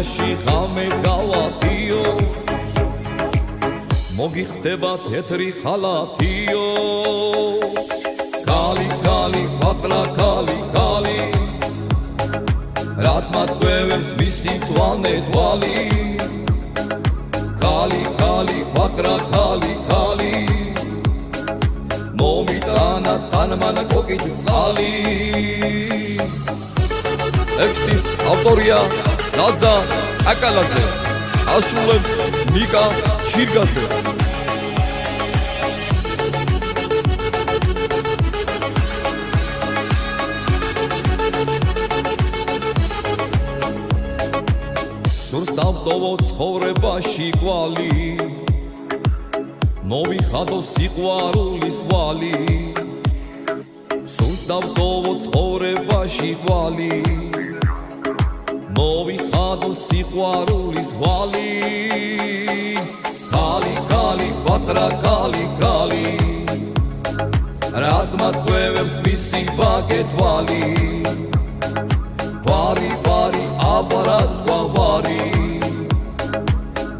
ჭირაში ღამე გავათიო მოგიხდება თეთრი ხალათიო კალი კალი პატრა კალი კალი რატ მათკვევებს მისი თვალე თვალი კალი კალი პატრა კალი კალი მომიტანა თანმან კოკით წყალი ტექსტის ავტორია ზაზა აკალაძე ასრულებს ნიკა ჩირგაძე სურს დავტოვო ცხოვრებაში კვალი მოვიხადო სიყვარულის ყვალი სურს დავტოვო ცხოვრებაში ყვალი მოვიხადო სიყვარულის ყვალი კალი კალი პატრა კალი კალი რატ მათკვევებს მისი ბაგეთვალი ვარი ვარი აბარად ვარი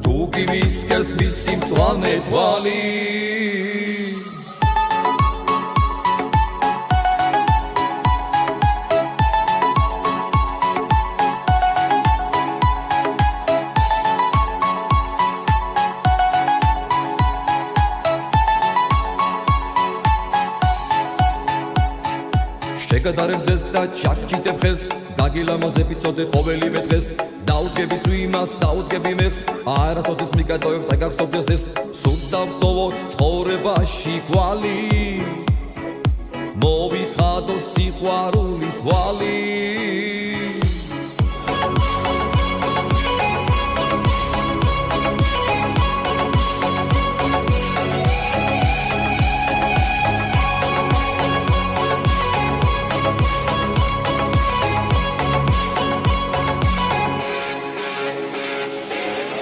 თუ კი მისკეს მისი მწვანე თვალი შეგადარებზეს და ჩაჭიტებ ხელს დაგილამაზები წოდე ყოველივე დღეს დაუდგები თუ იმას დაუდგები მეხს არასოდეს მიგატოვებ და გახსოვდეს ეს სურს დავტოვო ცხოვრებაში კვალი მოვიხადო სიყვარულის ყვალი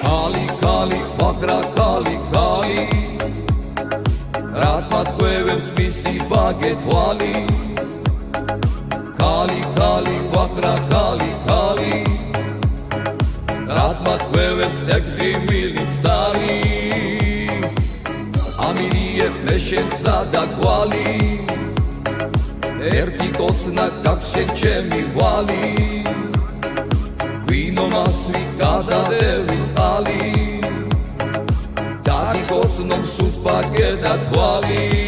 კალი კალი პატრა კალი კალი რატ მათკვევებს მისი ბაგეთვალი კალი კალი პატრა კალი კალი რატ მათკვევებს ეგრიმილი მცდარი ამირიებ მე შენსა და კვალი ერთი კოცნა გაქვს შენ ჩემი ყვალი ვინო მასვი გადადევი წყალი დაგიკოცნო სუსპაგე და თვალი